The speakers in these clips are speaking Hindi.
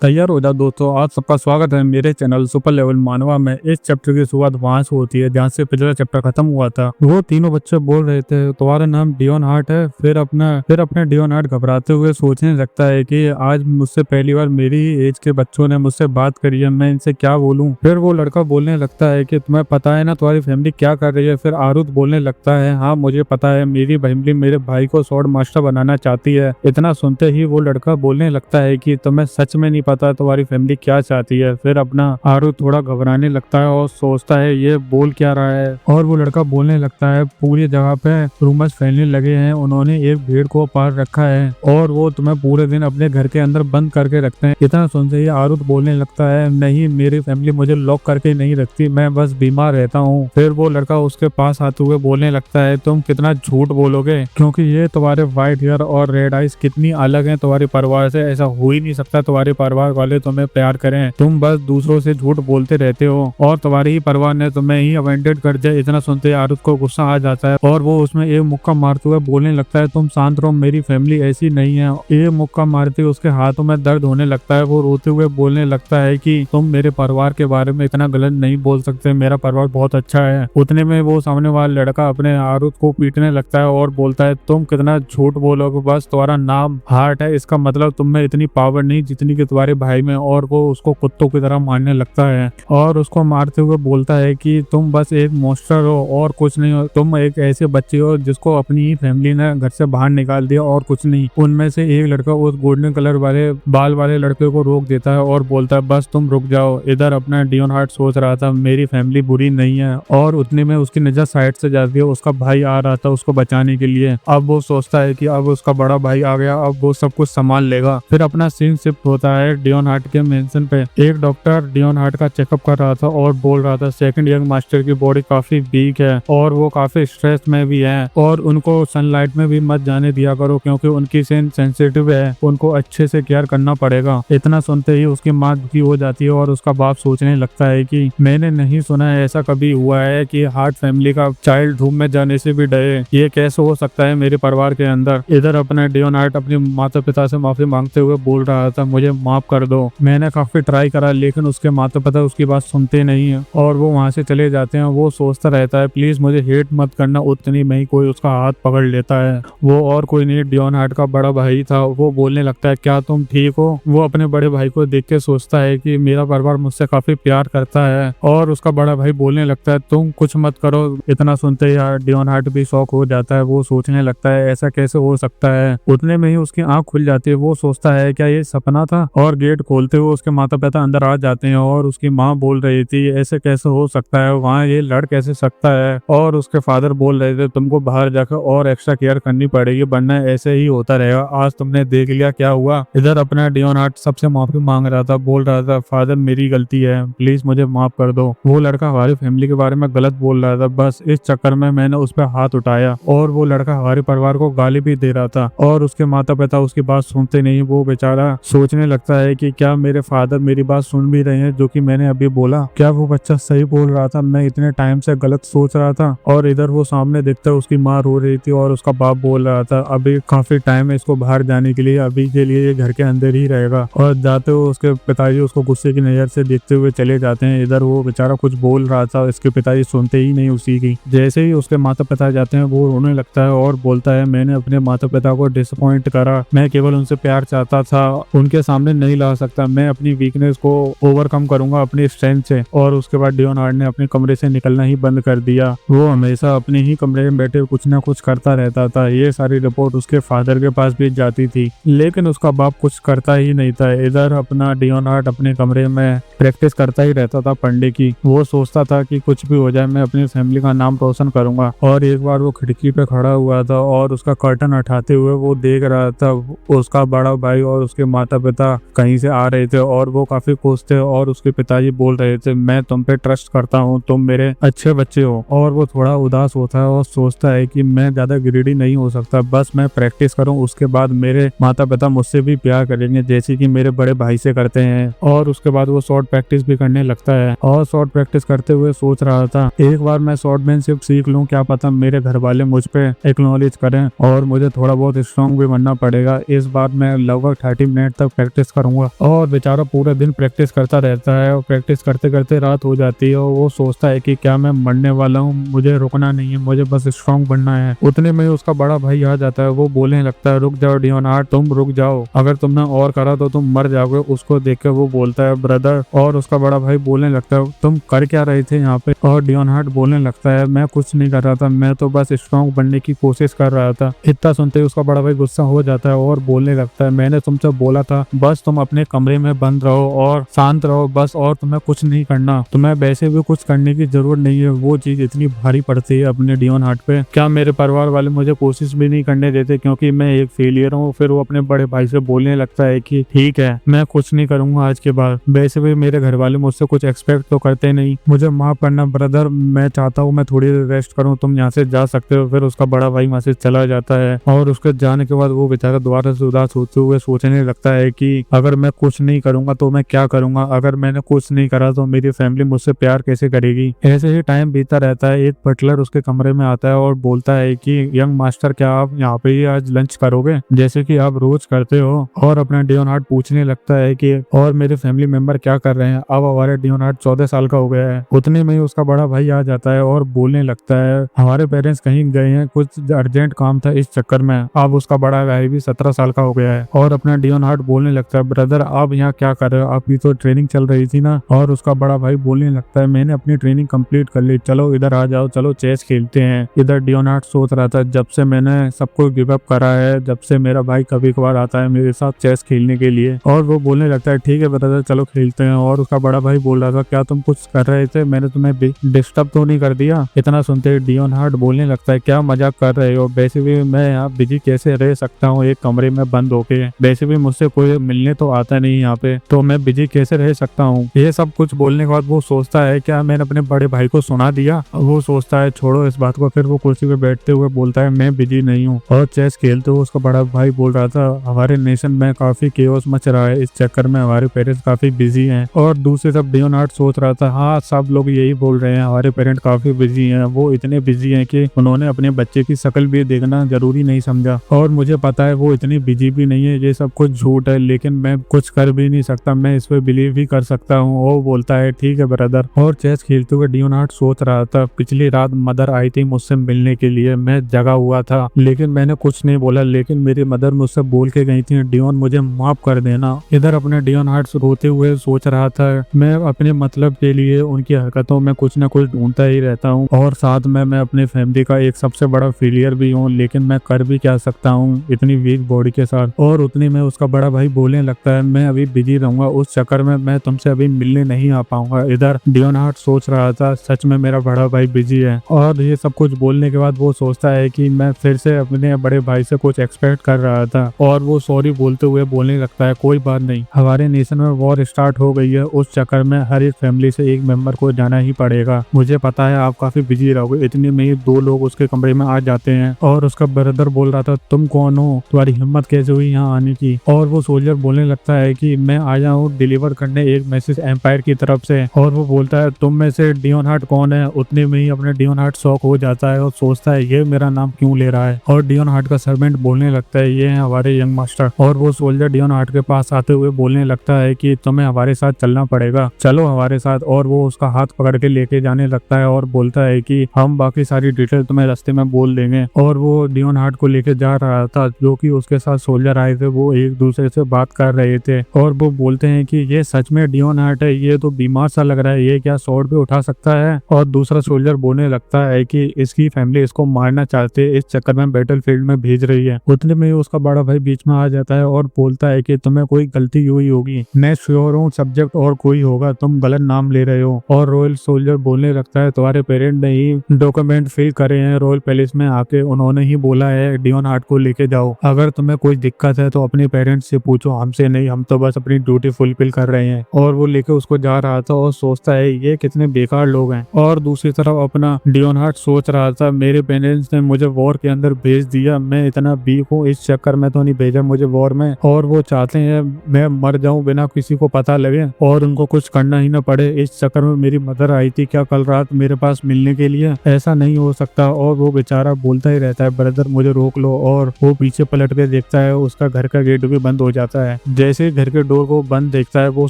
तैयार हो जाओ दोस्तों। आप सबका स्वागत है मेरे चैनल सुपर लेवल मानवा में। इस चैप्टर की शुरुआत वहां से होती है जहां से पिछला चैप्टर खत्म हुआ था। वो तीनों बच्चे बोल रहे थे तुम्हारा नाम डियोन हार्ट है। फिर अपने डियोन हार्ट घबराते हुए सोचने लगता है कि आज मुझसे पहली बार मेरी एज के बच्चों ने मुझसे बात करी है, मैं इनसे क्या बोलूं। फिर वो लड़का बोलने लगता है कि तुम्हें पता है ना तुम्हारी फैमिली क्या कर रही है। फिर आरुत बोलने लगता है हाँ मुझे पता है, मेरी फैमिली मेरे भाई को स्वॉर्ड मास्टर बनाना चाहती है। इतना सुनते ही वो लड़का बोलने लगता है कि तुम्हें सच में नहीं पता तुम्हारी फैमिली क्या चाहती है। फिर अपना आरू थोड़ा घबराने लगता है और सोचता है ये बोल क्या रहा है। और वो लड़का बोलने लगता है पूरी जगह पे रूमर्स फैलने लगे हैं, उन्होंने एक भीड़ को पार रखा है और वो तुम्हें पूरे दिन अपने घर के अंदर बंद करके रखते हैं। इतना सुनते ही आरुत बोलने लगता है नहीं, मेरी फैमिली मुझे लॉक करके नहीं रखती, मैं बस बीमार रहता हूँ। फिर वो लड़का उसके पास आते हुए बोलने लगता है तुम कितना झूठ बोलोगे, क्योंकि ये तुम्हारे व्हाइट हेयर और रेड आइज कितनी अलग हैं तुम्हारे परिवार से। ऐसा हो ही नहीं सकता तुम्हारे परिवार वाले तुम्हें प्यार करें, तुम बस दूसरों से झूठ बोलते रहते हो और तुम्हारी ही परिवार ने तुम्हें ही अवेंटेड कर दिया। इतना सुनते आरुत को गुस्सा आ जाता है और वो उसमें एक मुक्का मारते हुए बोलने लगता है तुम शांत रहो, मेरी फैमिली ऐसी नहीं है। एक मुक्का मारते हुए उसके हाथों में दर्द होने लगता है। वो रोते हुए बोलने लगता है कि तुम मेरे परिवार के बारे में इतना गलत नहीं बोल सकते, मेरा परिवार बहुत अच्छा है। उतने में वो सामने वाला लड़का अपने आरुत को पीटने लगता है और बोलता है तुम कितना झूठ बोलोगे, बस तुम्हारा नाम हार्ट है, इसका मतलब तुम में इतनी पावर नहीं जितनी कि तुम्हारे भाई में। और वो उसको कुत्तों की तरह मारने लगता है और उसको मारते हुए बोलता है कि तुम बस एक मॉन्स्टर हो और कुछ नहीं हो, तुम एक ऐसे बच्चे हो जिसको अपनी ही फैमिली ने घर से बाहर निकाल दिया और कुछ नहीं। उनमें से एक लड़का उस गोल्डन कलर वाले बाल वाले लड़के को रोक देता है और बोलता है बस तुम रुक जाओ। इधर अपना डियोन हार्ट सोच रहा था मेरी फैमिली बुरी नहीं है और उतने में उसकी नजर साइड से जाती है, उसका भाई आ रहा था उसको बचाने के लिए। अब वो सोचता है कि अब उसका बड़ा भाई आ गया, अब वो सब कुछ संभाल लेगा। फिर अपना सीन शिफ्ट होता है डियोन हार्ट के मेंशन पे। एक डॉक्टर डियोन हार्ट का चेकअप कर रहा था और बोल रहा था सेकंड यंग मास्टर की बॉडी काफी वीक है और वो काफी स्ट्रेस में भी है और उनको सनलाइट में भी मत जाने दिया करो क्योंकि उनकी स्किन सेंसिटिव है, उनको अच्छे से केयर करना पड़ेगा। इतना सुनते ही उसकी माँ दुखी हो जाती है और उसका बाप सोचने लगता है कि मैंने नहीं सुना है ऐसा कभी हुआ है कि हार्ट फैमिली का चाइल्ड रूम में जाने से भी डरे, ये कैसे हो सकता है मेरे परिवार के अंदर। इधर अपना डियोन हार्ट अपने माता पिता से माफी मांगते हुए बोल रहा था मुझे माफ कर दो, मैंने काफी ट्राई करा लेकिन उसके माता पिता उसकी बात सुनते नहीं है और वो वहां से चले जाते हैं। वो सोचता रहता है प्लीज मुझे हेट मत करना, उतनी में ही कोई उसका हाथ पकड़ लेता है। वो और कोई नहीं डियोन हार्ट का बड़ा भाई था। वो बोलने लगता है क्या तुम ठीक हो। वो अपने बड़े भाई को देख के सोचता है कि मेरा परिवार मुझसे काफी प्यार करता है और उसका बड़ा भाई बोलने लगता है तुम कुछ मत करो। इतना सुनते ही डियोन हार्ट भी शॉक हो जाता है। वो सोचने लगता है ऐसा कैसे हो सकता है। उतने में ही उसकी आंख खुल जाती है। वो सोचता है क्या ये सपना था और गेट खोलते हुए उसके माता पिता अंदर आ जाते हैं और उसकी माँ बोल रही थी ऐसे कैसे हो सकता है, वहाँ ये लड़ कैसे सकता है। और उसके फादर बोल रहे थे तुमको बाहर जाकर और एक्स्ट्रा केयर करनी पड़ेगी वरना ऐसे ही होता रहेगा, आज तुमने देख लिया क्या हुआ। इधर अपना डियोन हार्ट सबसे माफी मांग रहा था, बोल रहा था फादर मेरी गलती है, प्लीज मुझे माफ कर दो। वो लड़का हमारी फैमिली के बारे में गलत बोल रहा था, बस इस चक्कर में मैंने उस पर हाथ उठाया। और वो लड़का हमारे परिवार को गाली भी दे रहा था और उसके माता पिता उसकी बात सुनते नहीं। वो बेचारा सोचने लगता है कि क्या मेरे फादर मेरी बात सुन भी रहे हैं जो कि मैंने अभी बोला, क्या वो बच्चा सही बोल रहा था, मैं इतने टाइम से गलत सोच रहा था। और इधर वो सामने देखता है उसकी माँ रो रही थी और उसका बाप बोल रहा था अभी काफी टाइम है इसको बाहर जाने के लिए, अभी के लिए ये घर के अंदर ही रहेगा। और जाते हुए उसके पिताजी उसको गुस्से की नजर से देखते हुए चले जाते हैं। इधर वो बेचारा कुछ बोल रहा था, इसके पिताजी सुनते ही नहीं उसी की। जैसे ही उसके माता पिता जाते हैं वो रोने लगता है और बोलता है मैंने अपने माता पिता को डिसअपॉइंट करा, मैं केवल उनसे प्यार चाहता था, उनके सामने नहीं ला सकता, मैं अपनी वीकनेस को ओवरकम करूंगा अपनी स्ट्रेंथ से। और उसके बाद डियोन हार्ट ने अपने कमरे से निकलना ही बंद कर दिया। वो हमेशा अपने ही कमरे में बैठे कुछ ना कुछ करता रहता था। ये सारी रिपोर्ट उसके फादर के पास भी जाती थी लेकिन उसका बाप कुछ करता ही नहीं था। इधर अपना डियोन हार्ट अपने कमरे में प्रैक्टिस करता ही रहता था पढ़ने की। वो सोचता था कि कुछ भी हो जाए मैं अपनी फैमिली का नाम रोशन करूंगा। और एक बार वो खिड़की पे खड़ा हुआ था और उसका कर्टन हटाते हुए वो देख रहा था उसका बड़ा भाई और उसके माता पिता कहीं से आ रहे थे और वो काफी खुश थे और उसके पिताजी बोल रहे थे मैं तुम पे ट्रस्ट करता हूँ, तुम मेरे अच्छे बच्चे हो। और वो थोड़ा उदास होता है और सोचता है कि मैं ज्यादा ग्रीडी नहीं हो सकता, बस मैं प्रैक्टिस करूँ उसके बाद मेरे माता पिता मुझसे भी प्यार करेंगे जैसे कि मेरे बड़े भाई से करते हैं। और उसके बाद वो शॉर्ट प्रैक्टिस भी करने लगता है और शॉर्ट प्रैक्टिस करते हुए सोच रहा था एक बार मैं शॉर्टमैनशिप सीख लूं, क्या पता मेरे घर वाले मुझ पे एक्नॉलेज करें और मुझे थोड़ा बहुत स्ट्रॉन्ग भी बनना पड़ेगा। इस बार मैं लगभग 30 मिनट तक प्रैक्टिस करूंगा करूंगा। और बेचारा पूरे दिन प्रैक्टिस करता रहता है और प्रैक्टिस करते करते रात हो जाती है और वो सोचता है कि क्या मैं मरने वाला हूँ, मुझे रुकना नहीं है, मुझे बस स्ट्रांग बनना है। उतने में उसका बड़ा भाई आ जाता है। वो बोलने लगता है रुक जाओ डियोनार्ड, तुम रुक जाओ, अगर तुमने और करा तो तुम मर जाओगे। उसको देख के वो बोलता है ब्रदर, और उसका बड़ा भाई बोलने लगता है तुम कर क्या रहे थे यहाँ पे। और डियोनार्ड बोलने लगता है मैं कुछ नहीं कर रहा था, मैं तो बस स्ट्रांग बनने की कोशिश कर रहा था। इतना सुनते ही उसका बड़ा भाई गुस्सा हो जाता है और बोलने लगता है मैंने तुमसे बोला था बस तुम अपने कमरे में बंद रहो और शांत रहो बस, और तुम्हें कुछ नहीं करना, तुम्हें वैसे भी कुछ करने की जरूरत नहीं है। वो चीज इतनी भारी पड़ती है अपने डियोनार्ड पे, क्या मेरे परिवार वाले मुझे कोशिश भी नहीं करने देते क्योंकि मैं एक फेलियर हूँ। फिर वो अपने बड़े भाई से बोलने लगता है कि ठीक है मैं कुछ नहीं करूंगा आज के बाद, वैसे भी मेरे घर वाले मुझसे कुछ एक्सपेक्ट तो करते नहीं, मुझे माफ करना ब्रदर, मैं चाहता हूँ मैं थोड़ी देर रेस्ट करूँ, तुम यहाँ से जा सकते हो। फिर उसका बड़ा भाई वहां से चला जाता है और उसके जाने के बाद वो बेचारा दोबारा से उदास होते हुए सोचने लगता है कि अगर मैं कुछ नहीं करूंगा तो मैं क्या करूंगा, अगर मैंने कुछ नहीं करा तो मेरी फैमिली मुझसे प्यार कैसे करेगी। ऐसे ही टाइम बीतता रहता है। एक बटलर उसके कमरे में आता है और बोलता है कि यंग मास्टर क्या आप यहाँ पे ही आज लंच करोगे जैसे कि आप रोज करते हो। और अपना डियोनार्ड पूछने लगता है कि और मेरे फैमिली मेंबर क्या कर रहे हैं। अब हमारे डियोनार्ड 14 साल का हो गया है। उतने में ही उसका बड़ा भाई आ जाता है और बोलने लगता है हमारे पेरेंट्स कहीं गए हैं, कुछ अर्जेंट काम था इस चक्कर में। अब उसका बड़ा भाई भी 17 साल का हो गया है। और अपना डियोनार्ड बोलने लगता है ब्रदर आप यहाँ क्या कर रहे हो, आपकी तो ट्रेनिंग चल रही थी ना। और उसका बड़ा भाई बोलने लगता है मैंने अपनी ट्रेनिंग कंप्लीट कर ली, चलो इधर आ जाओ, चलो चेस खेलते हैं। इधर डियोनार्ड सोच रहा था जब से मैंने सबको गिव अप करा है, जब से मेरा भाई कभी कभार आता है मेरे साथ चेस खेलने के लिए। और वो बोलने लगता है ठीक है ब्रदर चलो खेलते हैं। और उसका बड़ा भाई बोल रहा था क्या तुम कुछ कर रहे थे, मैंने तुम्हें डिस्टर्ब तो नहीं कर दिया। इतना सुनते ही डियोनार्ड बोलने लगता है क्या मजाक कर रहे हो, वैसे भी मैं यहाँ बिजी कैसे रह सकता हूँ एक कमरे में बंद होके, वैसे भी मुझसे कोई मिलने तो आता नहीं यहाँ पे, तो मैं बिजी कैसे रह सकता हूँ। ये सब कुछ बोलने के बाद वो सोचता है क्या मैंने अपने बड़े भाई को सुना दिया। वो सोचता है छोड़ो इस बात को। फिर वो कुर्सी पे बैठते हुए बोलता है मैं बिजी नहीं हूँ। और चेस खेलते हुए उसका बड़ा भाई बोल रहा था हमारे नेशन में काफी केओस मच रहा है, इस चक्कर में हमारे पेरेंट्स काफी बिजी हैं। और दूसरी तरफ डियोनार्ड सोच रहा था हाँ सब लोग यही बोल रहे हैं हमारे पेरेंट काफी बिजी हैं, वो इतने बिजी हैं कि उन्होंने अपने बच्चे की शक्ल भी देखना जरूरी नहीं समझा। और मुझे पता है वो इतनी बिजी भी नहीं है, ये सब कुछ झूठ है, लेकिन मैं कुछ कर भी नहीं सकता, मैं इस पे बिलीव भी कर सकता हूँ। वो बोलता है ठीक है ब्रदर। और चेस खेलते हुए डियोनार्ड सोच रहा था पिछली रात मदर आई थी मुझसे मिलने के लिए, मैं जगा हुआ था लेकिन मैंने कुछ नहीं बोला, लेकिन मेरी मदर मुझसे बोल के गई थी डियोन मुझे माफ कर देना। इधर अपने डियोनार्ड रोते हुए सोच रहा था मैं अपने मतलब के लिए उनकी हरकतों में कुछ न कुछ ढूंढता ही रहता हूँ और साथ में मैं अपने फैमिली का एक सबसे बड़ा फेलियर भी हूँ, लेकिन मैं कर भी क्या सकता हूँ इतनी वीक बॉडी के साथ। और उतनी में उसका बड़ा भाई बोलने लगता है मैं अभी बिजी रहूंगा, उस चक्कर में मैं तुमसे अभी मिलने नहीं आ पाऊंगा। इधर डियोनार्ड सोच रहा था सच में मेरा बड़ा भाई बिजी है। और ये सब कुछ बोलने के बाद वो सोचता है कि मैं फिर से अपने बड़े भाई से कुछ एक्सपेक्ट कर रहा था। और वो सॉरी बोलते हुए बोलने लगता है कोई बात नहीं, हमारे नेशन में वॉर स्टार्ट हो गई है, उस चक्कर में हर एक फैमिली से एक मेंबर को जाना ही पड़ेगा, मुझे पता है आप काफी बिजी रहोगे। इतने में ही 2 लोग उसके कमरे में आ जाते हैं। और उसका ब्रदर बोल रहा था तुम कौन हो, तुम्हारी हिम्मत कैसे हुई यहाँ आने की। और वो सोल्जर बोलने लगता है कि मैं आया हूँ डिलीवर करने एक मैसेज एम्पायर की तरफ से। और वो बोलता है तुम में से डियोनार्ड कौन है। उतने में ही अपने डियोनार्ड शॉक हो जाता है और सोचता है ये मेरा नाम क्यों ले रहा है। और डियोनार्ड का सर्वेंट बोलने लगता है ये है हमारे यंग मास्टर। और वो सोल्जर डियोनार्ड के पास आते हुए बोलने लगता है कि तुम्हें हमारे साथ चलना पड़ेगा, चलो हमारे साथ। और वो उसका हाथ पकड़ के लेके जाने लगता है और बोलता है कि हम बाकी सारी डिटेल तुम्हें रास्ते में बोल देंगे। और वो डियोनार्ड को लेके जा रहा था, जो कि उसके साथ सोल्जर आए थे वो एक दूसरे से बात कर रहे थे। और वो बोलते हैं कि ये सच में डियोनार्ड है, ये तो बीमार सा लग रहा है, ये क्या स्वॉर्ड भी उठा सकता है। और दूसरा सोल्जर बोलने लगता है कि इसकी फैमिली इसको मारना चाहते है, इस चक्कर में बैटल फील्ड में भेज रही है। उतने में उसका बड़ा भाई बीच में आ जाता है और बोलता है कि तुम्हें कोई गलती हुई होगी, मैं श्योर हूँ सब्जेक्ट और कोई होगा, तुम गलत नाम ले रहे हो। और रॉयल सोल्जर बोलने लगता है तुम्हारे पेरेंट ने ही डॉक्यूमेंट फिल करे हैं रॉयल पैलेस में आके, उन्होंने ही बोला है डियोनार्ड को लेके जाओ, अगर तुम्हें कोई दिक्कत है तो अपने पेरेंट्स से पूछो, हमसे नहीं, हम तो बस अपनी ड्यूटी फुलफिल कर रहे हैं। और वो लेके उसको जा रहा था और सोचता है ये कितने बेकार लोग हैं। और दूसरी तरफ अपना डियोनार्ड सोच रहा था मेरे पेरेंट्स ने मुझे वॉर के अंदर भेज दिया, मैं इतना वीक हूँ, इस चक्कर में तो नहीं भेजा मुझे वॉर में। और वो चाहते हैं मैं मर जाऊं बिना किसी को पता लगे और उनको कुछ करना ही ना पड़े, इस चक्कर में मेरी मदर आई थी क्या कल रात मेरे पास मिलने के लिए, ऐसा नहीं हो सकता। और वो बेचारा बोलता ही रहता है ब्रदर मुझे रोक लो। और वो पीछे पलट के देखता है उसका घर का गेट भी बंद हो जाता है। जैसे ही घर के डोर को बंद देखता है वो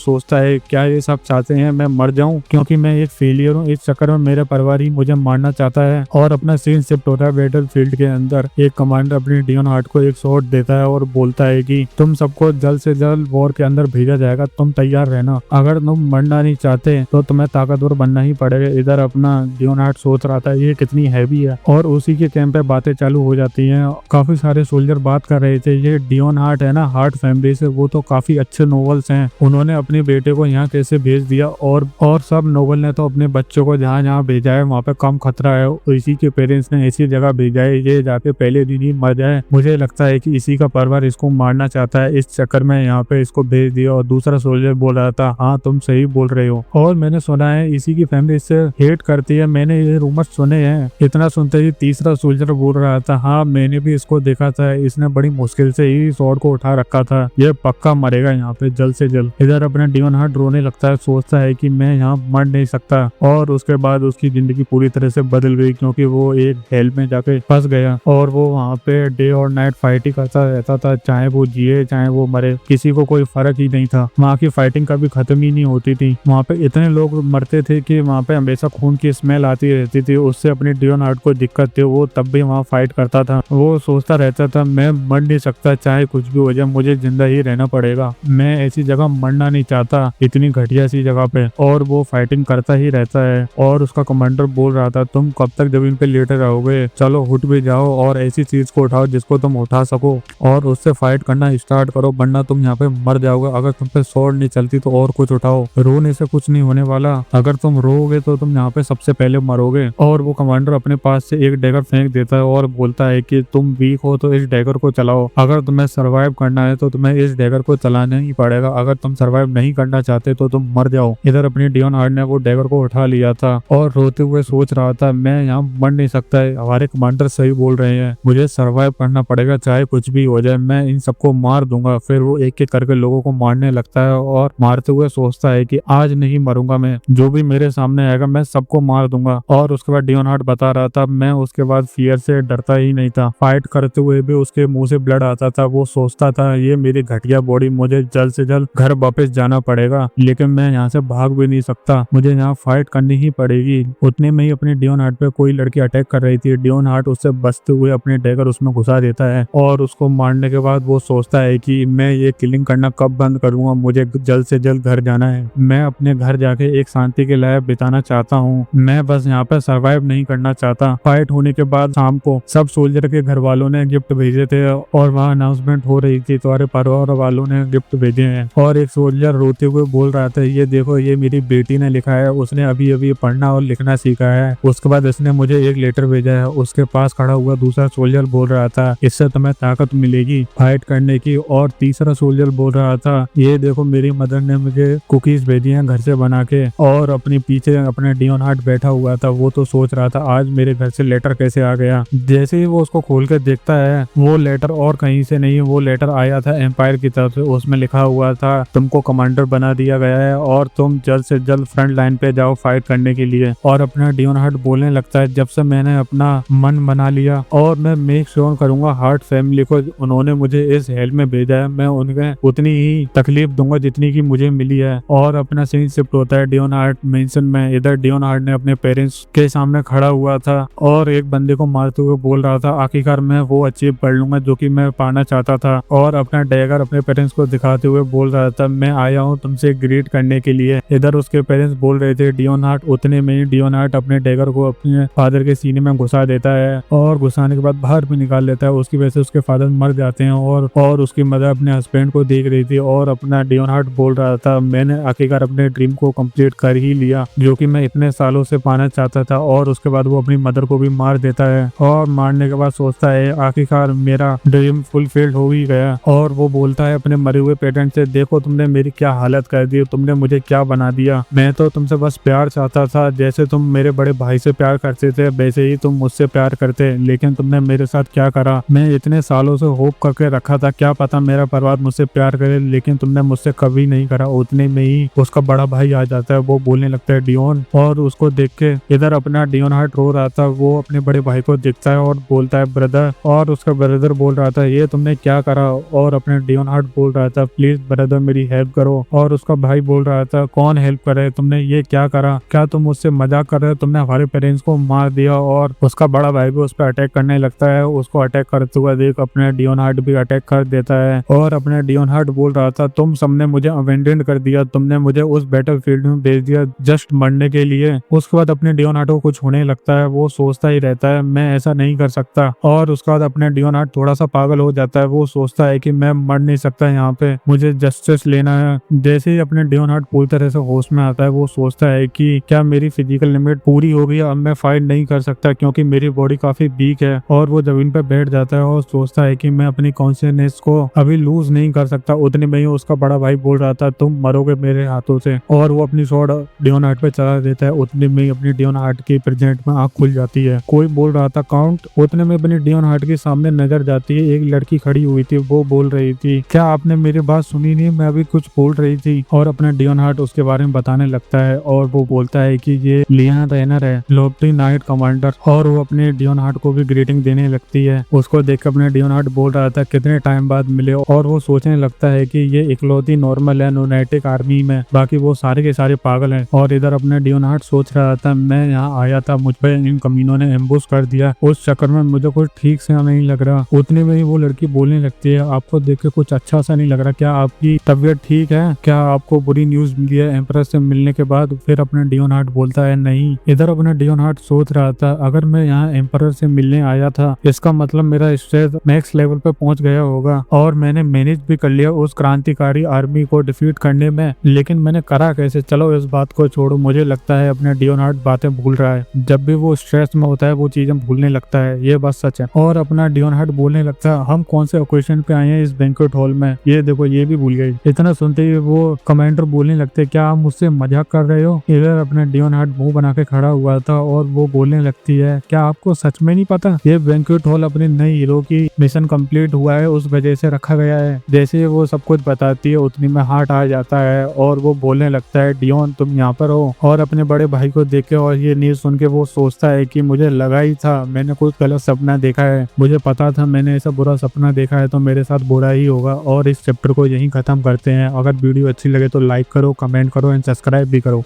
सोचता है क्या ये सब चाहते हैं मैं मर जाऊं, क्योंकि मैं एक फेलियर हूँ। इस चक्कर में मेरा परिवार ही मुझे मारना चाहता है। और अपना सीन शिफ्ट होता है बैटल फील्ड के अंदर। एक कमांडर अपनी डियोन हार्ट को एक शॉट देता है और बोलता है कि तुम सबको जल्द से जल्द वॉर के अंदर भेजा जाएगा, तुम तैयार रहना। अगर तुम मरना नहीं चाहते तो तुम्हें ताकतवर बनना ही पड़ेगा। इधर अपना डियोन हार्ट सोच रहा था ये कितनी हैवी है, और उसी के कैंप पे बातें चालू हो जाती हैं। काफी सारे सोल्जर बात कर रहे थे, ये डियोन हार्ट है ना, हार्ट फैमिली से, वो तो काफी अच्छे नोबल्स हैं, उन्होंने अपने बेटे को यहाँ कैसे भेज दिया। और सब नोबल ने तो अपने बच्चों को जहाँ जहाँ भेजा है वहाँ पे कम खतरा है, इसी के पेरेंट्स ने ऐसी जगह भेजा है ये जाके पहले दिन ही मर जाए। मुझे लगता है कि इसी का परिवार इसको मारना चाहता है, इस चक्कर में यहाँ पे इसको भेज दिया। और दूसरा सोल्जर बोल रहा था हाँ तुम सही बोल रहे हो, और मैंने सुना है इसी की फैमिली इससे हेट करती है, मैंने ये रूमर सुने हैं। इतना सुनते ही तीसरा सोल्जर बोल रहा था हाँ मैंने भी इसको देखा था, इसने बड़ी मुश्किल से ही स्वॉर्ड को उठा रखा था, ये पक्का मरेगा यहाँ पे जल्द से जल्द। इधर अपना डियोन हार्ट रोने लगता है, सोचता है कि मैं यहाँ मर नहीं सकता। और उसके बाद उसकी जिंदगी पूरी तरह से बदल गई, क्योंकि वो एक हेल में जाके फंस गया और वो वहाँ पे डे और नाइट फाइट ही करता रहता था, चाहे वो जिए चाहे वो मरे, किसी को कोई फर्क ही नहीं था। वहाँ की फाइटिंग कभी खत्म ही नहीं होती थी, वहाँ पे इतने लोग मरते थे कि वहाँ पे हमेशा खून की स्मेल आती रहती थी। उससे अपनी डियोन हार्ट को दिक्कत थी, वो तब भी वहाँ फाइट करता था। वो सोचता रहता था मैं मर नहीं सकता, चाहे कुछ भी हो जाए मुझे जिंदा ही रहना पड़ेगा, मैं ऐसी जगह मरना नहीं चाहता, इतनी घटिया सी जगह पे। और वो फाइटिंग करता ही रहता है। और उसका कमांडर बोल रहा था तुम कब तक जमीन पे लेटे रहोगे, चलो उठ भी जाओ और ऐसी चीज को उठाओ जिसको तुम उठा सको और उससे फाइट करना स्टार्ट करो, वरना तुम यहाँ पे मर जाओगे। अगर तुम पे स्वॉर्ड नहीं चलती तो और कुछ उठाओ, रोने से कुछ नहीं होने वाला, अगर तुम रोओगे तो तुम यहाँ पे सबसे पहले मरोगे। और वो कमांडर अपने पास से एक डैगर फेंक देता है और बोलता है कि तुम वीक हो तो इस डैगर को चलाओ, अगर तुम्हें सर्वाइव करना है तो तुम्हें इस डैगर को चलाना ही पड़ेगा, अगर तुम सर्वाइव नहीं करना चाहते तो तुम मर जाओ। इधर अपनी डियोन हार्ट ने वो डैगर को उठा लिया था और रोते हुए सोच रहा था मैं यहाँ मर नहीं सकता है, हमारे कमांडर सही बोल रहे हैं, मुझे सर्वाइव करना पड़ेगा चाहे कुछ भी हो जाए, मैं इन सबको मार दूंगा। फिर वो एक एक करके लोगों को मारने लगता है और मारते हुए सोचता है कि आज नहीं मरूंगा मैं, जो भी मेरे सामने आएगा मैं सबको मार दूंगा। और उसके बाद डियोन हार्ट बता रहा था मैं उसके बाद फियर से डरता ही नहीं था, फाइट करते हुए भी उसके मुंह से ब्लड आता था, वो सोचता था ये मेरी घटिया बॉडी, मुझे जल्द से जल्द घर वापस जाना पड़ेगा, लेकिन मैं यहाँ से भाग भी नहीं सकता, मुझे यहाँ फाइट करनी ही पड़ेगी। उतने में ही अपनी डियोन हार्ट पे कोई लड़की अटैक कर रही थी, डियोन हार्ट उससे बचते हुए अपने डैगर उसमें घुसा देता है और उसको मारने के बाद वो सोचता है कि मैं ये किलिंग करना कब बंद करूंगा, मुझे जल्द से जल्द घर जाना है, मैं अपने घर जाके एक शांति की लाइफ बिताना चाहता हूँ, मैं बस यहाँ पे सर्वाइव नहीं करना चाहता। फाइट होने के बाद शाम को सब सोल्जर के घर वालों ने गिफ्ट भेजे थे और वहाँ अनाउंसमेंट हो रही थी तुम्हारे परिवार वालों ने गिफ्ट भेजे हैं। और एक सोल्जर रोते हुए बोल रहा था ये देखो ये मेरी बेटी ने लिखा है, उसने अभी अभी पढ़ना और लिखना सीखा है, उसके बाद इसने मुझे एक लेटर भेजा है। उसके पास खड़ा हुआ दूसरा सोल्जर बोल रहा था इससे तुम्हें ताकत मिलेगी फाइट करने की। और तीसरा सोल्जर बोल रहा था ये देखो मेरी मदर ने मुझे कुकीज भेजी हैं घर से बना के। और अपने पीछे अपने डियोन हार्ट बैठा हुआ था, वो तो सोच रहा था आज मेरे घर से लेटर कैसे आ गया। जैसे ही वो उसको खोल के देखता है वो लेटर और कहीं से नहीं, वो लेटर आया था एम्पायर की तरफ से, उसमें लिखा हुआ था तुमको कमांडर बना दिया गया है और तुम जल्द से जल्द फ्रंट लाइन पे जाओ फाइट करने के लिए। और अपना डियोन हार्ट बोलने लगता है जब से मैंने अपना मन बना लिया और मैं मेक श्योर करूंगा हार्ट फैमिली को उन्होंने मुझे इस हेल में भेजा है, मैं उन्हें उतनी ही तकलीफ दूंगा जितनी की मुझे मिली है। और अपना सीन शिफ्ट होता है डियोन हार्ट मेंशन में। इधर डियोन हार्ट ने अपने पेरेंट्स के सामने खड़ा हुआ था और एक बंदे को मारते हुए बोल रहा था आखिरकार मैं वो अचीव कर लूंगा जो कि मैं पाना चाहता था। और अपना डैगर अपने पेरेंट्स को दिखाते हुए बोल रहा था मैं आया हूँ तुमसे ग्रीट करने के लिए। इधर उसके पेरेंट्स बोल रहे थे डियोन हार्ट, उतने में ही डियोन हार्ट अपने डैगर को अपने फादर के सीने में घुसा देता है और घुसाने के बाद बाहर भी निकाल लेता है। उसकी वजह से उसके फादर मर जाते हैं और उसकी मदर अपने हस्बैंड को देख रही थी और अपना डियोन हार्ट बोल रहा था मैंने आखिरकार अपने ड्रीम को कंप्लीट कर ही लिया जो कि मैं इतने सालों से पाना चाहता था। और उसके बाद वो अपनी मदर को भी मार देता है और मारने के बाद सोचता है आखिरकार मेरा ड्रीम फुलफिल्ड हो ही गया। और वो बोलता है अपने मरे हुए पेरेंट्स से देखो तुमने मेरी क्या हालत कर दी, तुमने मुझे क्या बना दिया, मैं तो तुमसे बस प्यार चाहता था, जैसे तुम मेरे बड़े भाई से प्यार करते थे वैसे ही तुम मुझसे प्यार करते, लेकिन तुमने मेरे साथ क्या करा। मैं इतने सालों से होप करके रखा था क्या पता मेरा परिवार मुझसे प्यार करे, लेकिन तुमने मुझसे कभी नहीं करा। उतने में ही उसका बड़ा भाई आ जाता है, वो बोलने लगता है डियोन, और उसको देख के इधर अपना डियोन हार्ट रो रहा था, वो अपने बड़े भाई को देखता है और बोलता है ब्रदर। और उसका ब्रदर बोल रहा था ये तुमने क्या करा। और अपने डियोन हार्ट बोल रहा था प्लीज ब्रदर मेरी हेल्प करो, और उसका भाई बोल रहा था कौन हेल्प करे, तुमने ये क्या करा, क्या तुम मुझसे मजाक कर रहे हो, तुमने हमारे पेरेंट्स को मार दिया। और उसका बड़ा भाई भी उस पर अटैक करने लगता है। उसको अटैक करते हुए देख अपने डियोन हार्ट भी अटैक कर देता है, और अपने डियोन हार्ट बोल रहा था तुम सबने मुझे अबेंडन कर दिया, तुमने मुझे उस बैटलफील्ड में भेज दिया जस्ट मरने के लिए। उसके बाद अपने डियोन हार्ट को कुछ होने लगता है, वो सोचता ही रहता है मैं ऐसा नहीं कर सकता। और उसके बाद अपने डियोन हार्ट थोड़ा सा पागल हो जाता है, वो सोचता है कि मैं मर नहीं सकता, यहाँ पे मुझे जस्टिस लेना है। जैसे ही अपने डियोन हार्ट पूरी तरह से होश में आता है, वो सोचता है कि क्या मेरी फिजिकल लिमिट पूरी हो गई, अब मैं फाइट नहीं कर सकता क्योंकि मेरी बॉडी काफी वीक है। और वो जमीन पे बैठ जाता है और सोचता है कि मैं अपनी कॉन्शियसनेस को अभी लूज नहीं कर सकता। उतने में ही उसका बड़ा भाई बोल रहा था तुम मरोगे मेरे हाथों से, और वो अपनी स्वॉर्ड डियोन हार्ट पे चला देता है। उतने में ही अपनी डियोन हार्ट की प्रेजेंट में आंख खुल जाती है। कोई बोल रहा था काउंट। उतने में अपनी डियोन हार्ट के सामने नजर जाती है, एक लड़की खड़ी हुई थी, वो बोल रही थी क्या आपने मेरी बात सुनी नहीं, मैं अभी कुछ बोल रही थी। और अपना डियोन हार्ट उसके बारे में बताने लगता है, और वो बोलता है कि ये लियान रेनर है, लोबटी नाइट कमांडर। और वो अपने डियोन हार्ट को भी ग्रीटिंग देने लगती है। उसको देख कर अपने डियोन हार्ट बोल रहा था कितने टाइम बाद मिले, और वो सोचने लगता है कि ये इकलौती नॉर्मल है नुनाइटिक आर्मी में, बाकी वो सारे के सारे पागल हैं। और इधर अपने डियोन हार्ट सोच रहा था मैं यहाँ आया था, मुझ पे इन कमीनों ने एम्बुश कर दिया, उस चक्कर में मुझे कुछ ठीक से नहीं लग रहा। उतने में ही वो लड़की बोलने लगती है आपको देख के कुछ अच्छा सा नहीं लग रहा, क्या आपकी तबीयत ठीक है, क्या आपको बुरी न्यूज मिली है एम्प्रेस से मिलने के बाद। फिर अपने डियोन हार्ट बोलता है नहीं। इधर अपना डियोन हार्ट सोच रहा था अगर मैं यहाँ एम्पर से मिलने आया था इसका मतलब मेरा स्ट्रेस नेक्स्ट लेवल पे पहुंच गया होगा, और मैंने मैनेज भी कर लिया उस क्रांतिकारी आर्मी को डिफीट करने में, लेकिन मैंने करा कैसे। चलो इस बात को छोड़ो, मुझे लगता है अपने डियोन हार्ट बातें भूल रहा है, जब भी वो स्ट्रेस में होता है वो चीजें भूलने लगता है, ये बात सच है। और अपना डियोन हार्ट बोलने लगता है हम कौन से ओकेजन पे आए हैं इस बैंक्वेट हॉल में, ये देखो ये भी भूल गई। इतना सुनते ही वो कमांडर बोलने लगते क्या आप मुझसे मजाक कर रहे हो। इधर अपने डियोन हार्ट मुंह बना के खड़ा हुआ था, और वो बोलने लगती है क्या आपको सच में नहीं पता ये बैंक्वेट हॉल अपने नए हीरो की मिशन कंप्लीट हुआ है उस वजह से रखा गया है। जैसे वो सब कुछ बताती है उतनी में हार्ट आ जाता है, और वो बोलने लगता है डियोन तुम यहाँ पर हो। और अपने बड़े भाई को देख के और ये न्यूज सुन के वो सोचता है कि मुझे लगा ही था, मैंने कुछ गलत सपना देखा है, मुझे पता था मैंने ऐसा बुरा सपना देखा है तो मेरे साथ बुरा ही होगा। और इस चैप्टर को यहीं खत्म करते हैं। अगर वीडियो अच्छी लगे तो लाइक करो, कमेंट करो एंड सब्सक्राइब भी करो।